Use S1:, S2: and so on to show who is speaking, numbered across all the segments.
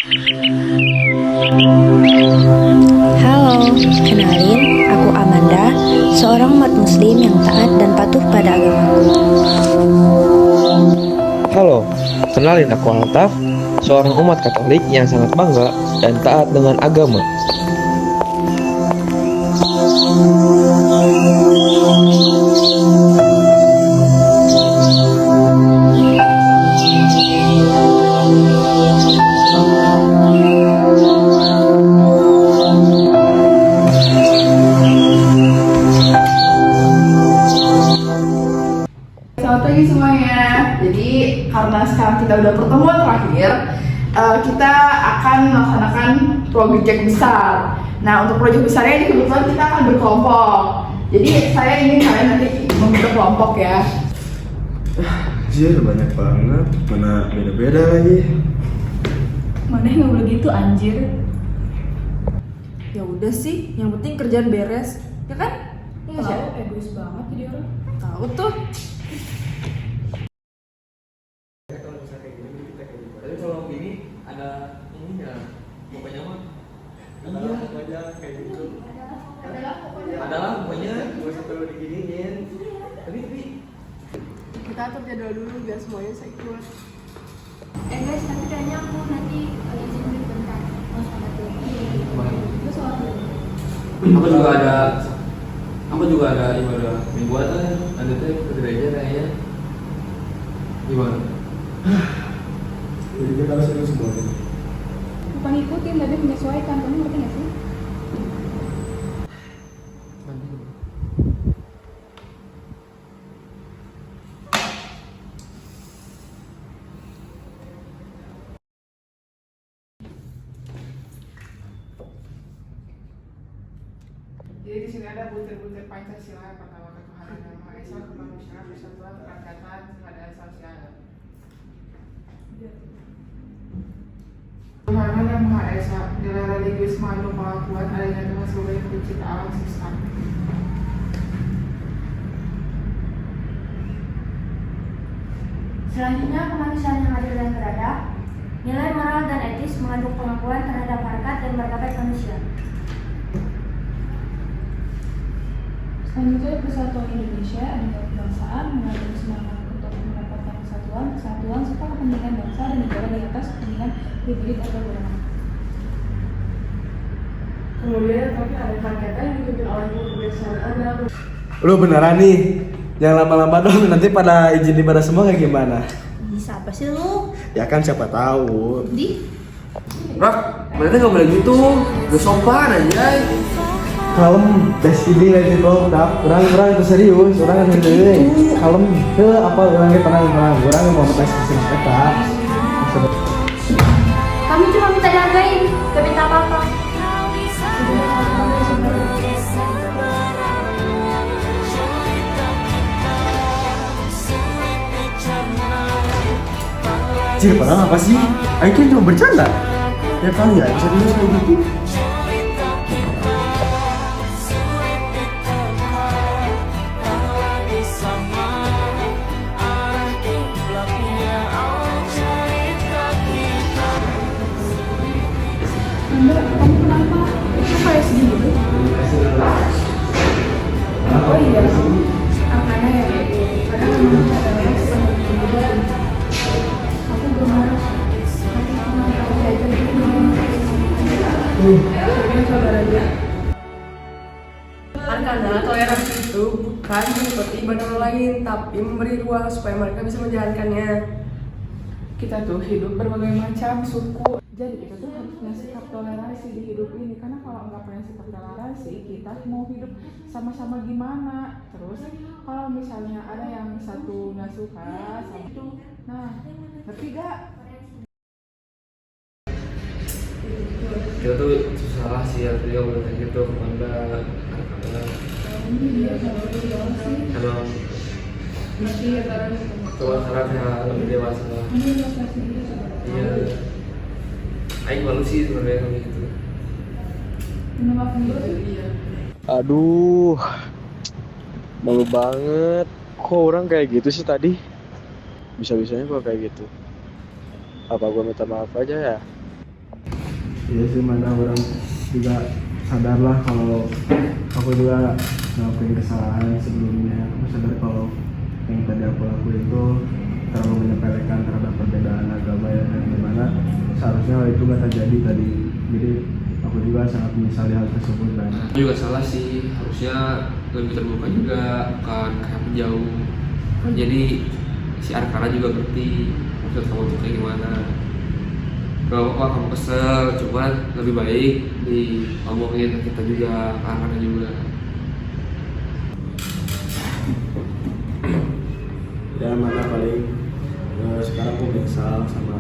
S1: Halo, kenalin, aku Amanda, seorang umat muslim yang taat dan patuh pada agamaku.
S2: Halo, kenalin aku Altaf, seorang umat Katolik yang sangat bangga dan taat dengan agama.
S3: Selamat pagi semuanya. Jadi karena sekarang kita udah pertemuan terakhir, kita akan melaksanakan proyek besar. Nah, untuk proyek besarnya ini kebetulan kita akan berkelompok. Jadi saya ingin kalian nanti membentuk kelompok ya.
S4: Anjir, banyak banget, mana beda-beda lagi.
S5: Mana nggak boleh gitu anjir.
S6: Ya udah sih, yang penting kerjaan beres, ya kan? Iya sih.
S5: Tahu egois banget jadi orang.
S6: Tahu tuh.
S2: Tapi kalau gini ada ininya, pokoknya mah. Iya, kayak gitu. Adalah pokoknya gak usah perlu diginiin. Tapi
S3: Kita atur jadwal dulu biar semuanya saya ikut.
S7: Guys, tapi kayaknya aku nanti izin dulu bentar. Oh, sama tuh. Terus
S8: Aku juga ada ibadah mingguan lah, nanti teh ke gereja kayaknya. Gimana?
S4: Jadi kita harus ikut semuanya.
S5: Bukan ngikutin tapi menyesuaikan, kamu ngerti nggak sih?
S3: Jadi di sini ada butir-butir Pancasila yang pertama ketuhanan yang Maha Esa, kemanusiaan, persatuan, kerakyatan, keadilan sosial. Tuhanan yang Maha Esa, nilai religius mengandung pengakuan adanya Tuhan sebagai pencipta alam semesta.
S7: selanjutnya kemanusiaan yang adil dan beradab. Nilai moral dan etis mengandung pengakuan terhadap harkat dan martabat manusia.
S5: Selanjutnya persatuan Indonesia adalah kebangsaan mengandung semangat untuk mendapatkan kesatuan serta kepentingan bangsa dan negara di atas kepentingan pribadi atau golongan.
S3: Kemudian yang terakhir ada kerakyatan yang dipimpin oleh guru kebiasaan adalah
S4: Lu beneran nih, jangan lama-lama dong, nanti pada izin ibadah semua kayak gimana?
S1: Bisa apa sih lu?
S4: Ya kan siapa tahu.
S8: Rak, berarti nggak boleh gitu, gak sopan aja.
S4: Kalem, tes ini lagi bro, orang itu serius, orang yang ini kalem, apa orangnya tenang, orang yang mau tes kesini kita.
S7: Kami cuma minta dihargain, gak minta apa-apa.
S4: Cir, padahal apa sih? Ayo kan cuma bercanda. Ya kali ya, serius kayak gitu.
S5: Anda, kamu kenapa? Kok kayak sedih gitu? Oh iya, karena ya, karena memang adalah sepenuhnya kemudian aku berharap nanti aku diajar
S3: Sebagai saudaranya. Karena toleransi itu bukan seperti ibadah lain, tapi memberi ruang supaya mereka bisa menjalankannya. Kita tuh hidup berbagai macam suku, jadi kita tuh harus punya sikap toleransi di hidup ini. Karena kalau nggak punya sikap toleransi, kita mau hidup sama-sama gimana? Terus kalau misalnya ada yang satu nggak suka sama itu, nah ngerti gak?
S8: Kita tuh susah lah sih ya, dia udah kayak gitu, Amanda, emang
S5: Berarti ya karena
S8: tua harapnya lebih dewasa lah. Iya, Aing malu sih sebenarnya kayak gitu.
S3: Iya.
S2: Aduh, malu banget. Kok orang kayak gitu sih tadi? Bisa-bisanya kok kayak gitu. Apa gue minta maaf aja ya?
S4: Iya sih, mana orang juga sadarlah kalau aku juga ngelakuin kesalahan sebelumnya. Aku sadar kalau yang tadi aku lakuin itu terlalu menyepelekan terhadap perbedaan agama ya, dan dimana seharusnya hal itu nggak terjadi tadi. Jadi aku juga sangat menyesali hal tersebut. Dan
S8: Aku juga salah sih, harusnya lebih terbuka juga, bukan kayak menjauh. Jadi si Arkana juga ngerti maksud kamu tuh kayak gimana. Gak apa-apa kamu kesel, cuman lebih baik diomongin ke kita juga, ke Arkana juga.
S4: ya mana paling sekarang aku menyesal sama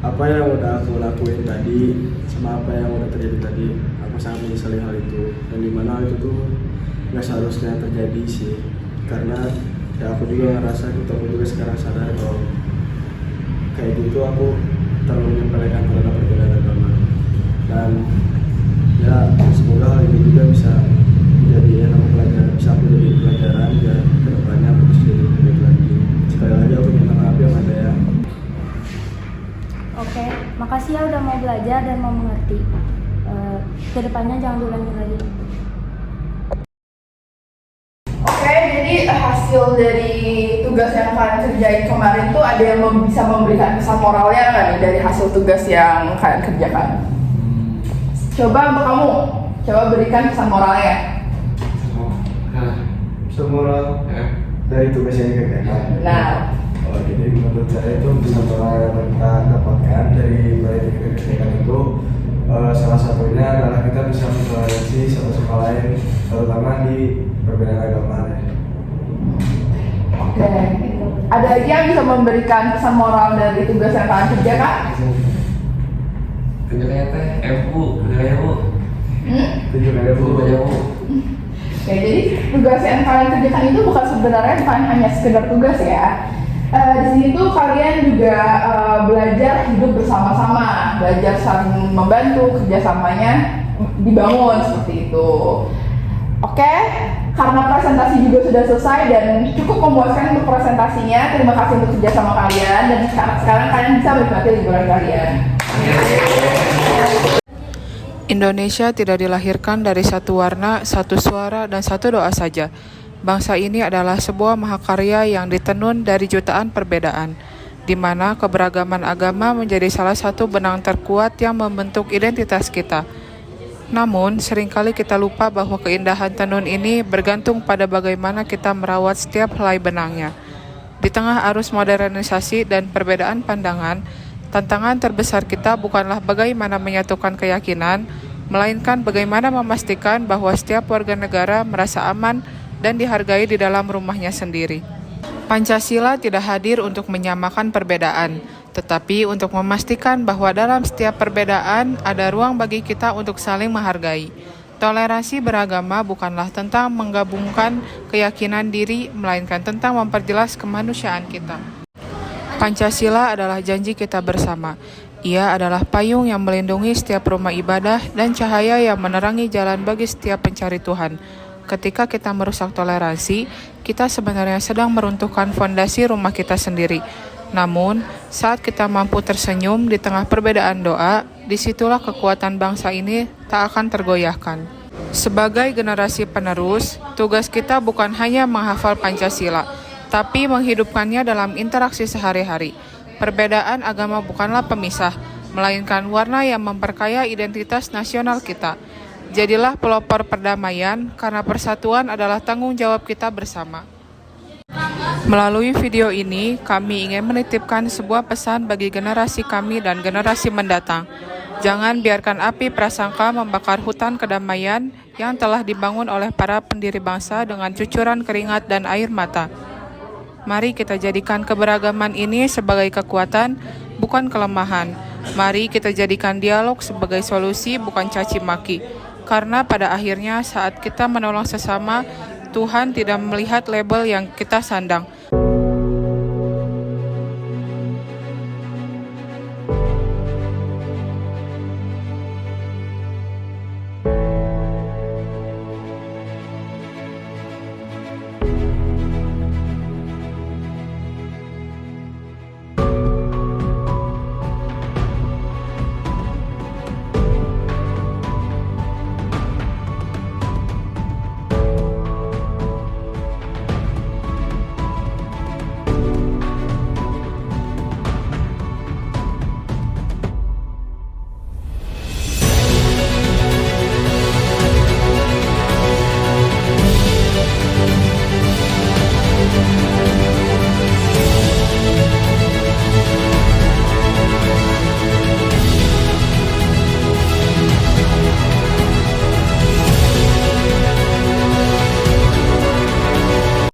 S4: apa yang udah aku lakuin tadi, sama apa yang udah terjadi tadi. Aku sangat menyesali hal itu, dan dimana hal itu tuh nggak seharusnya terjadi sih, karena ya aku juga ngerasa gitu, aku juga sekarang sadar kalau kayak gitu aku terlalu menyepelekan terhadap perbedaan agama. Dan ya semoga hal ini juga bisa menjadi pelajaran, bisa aku jadi pelajaran ya kedepannya aku bisa jadi lebih baik lagi. Sekali lagi aku minta maaf ya Manda ya.
S7: Oke, makasih ya udah mau belajar dan mau mengerti. Kedepannya jangan diulangi lagi.
S3: Oke, jadi hasil dari tugas yang kalian kerjain kemarin tuh ada yang bisa memberikan kesan moralnya nggak nih dari hasil tugas yang kalian kerjakan? Coba kamu, coba berikan kesan moralnya.
S4: Semua dari tugas yang dikerjakan.
S3: Nah,
S4: Jadi menurut saya itu bisa kita dapatkan dari kerjakan itu salah satunya adalah kita bisa mentoleransi satu sama lain, terutama di perbedaan agama.
S3: oke. Ada lagi yang bisa memberikan kesan moral dari tugas yang kalian kerjakan?
S8: Kerjanya teh, kerjanya Bu.
S4: Tujuannya Bu.
S3: Ya, jadi tugas yang kalian kerjakan itu bukan hanya sekedar tugas ya. Di sini tuh kalian juga belajar hidup bersama-sama, belajar saling membantu, kerjasamanya dibangun seperti itu. Oke, karena presentasi juga sudah selesai dan cukup memuaskan untuk presentasinya. Terima kasih untuk kerjasama kalian, dan sekarang kalian bisa menikmati liburan kalian.
S9: Indonesia tidak dilahirkan dari satu warna, satu suara, dan satu doa saja. Bangsa ini adalah sebuah mahakarya yang ditenun dari jutaan perbedaan, di mana keberagaman agama menjadi salah satu benang terkuat yang membentuk identitas kita. Namun, seringkali kita lupa bahwa keindahan tenun ini bergantung pada bagaimana kita merawat setiap helai benangnya. Di tengah arus modernisasi dan perbedaan pandangan, tantangan terbesar kita bukanlah bagaimana menyatukan keyakinan, melainkan bagaimana memastikan bahwa setiap warga negara merasa aman dan dihargai di dalam rumahnya sendiri. Pancasila tidak hadir untuk menyamakan perbedaan, tetapi untuk memastikan bahwa dalam setiap perbedaan ada ruang bagi kita untuk saling menghargai. Toleransi beragama bukanlah tentang menggabungkan keyakinan diri, melainkan tentang memperjelas kemanusiaan kita. Pancasila adalah janji kita bersama. Ia adalah payung yang melindungi setiap rumah ibadah dan cahaya yang menerangi jalan bagi setiap pencari Tuhan. Ketika kita merusak toleransi, kita sebenarnya sedang meruntuhkan fondasi rumah kita sendiri. Namun, saat kita mampu tersenyum di tengah perbedaan doa, disitulah kekuatan bangsa ini tak akan tergoyahkan. Sebagai generasi penerus, tugas kita bukan hanya menghafal Pancasila, tapi menghidupkannya dalam interaksi sehari-hari. Perbedaan agama bukanlah pemisah, melainkan warna yang memperkaya identitas nasional kita. Jadilah pelopor perdamaian, karena persatuan adalah tanggung jawab kita bersama. Melalui video ini, kami ingin menitipkan sebuah pesan bagi generasi kami dan generasi mendatang. Jangan biarkan api prasangka membakar hutan kedamaian yang telah dibangun oleh para pendiri bangsa dengan cucuran keringat dan air mata. Mari kita jadikan keberagaman ini sebagai kekuatan, bukan kelemahan. Mari kita jadikan dialog sebagai solusi, bukan caci maki. Karena pada akhirnya saat kita menolong sesama, Tuhan tidak melihat label yang kita sandang,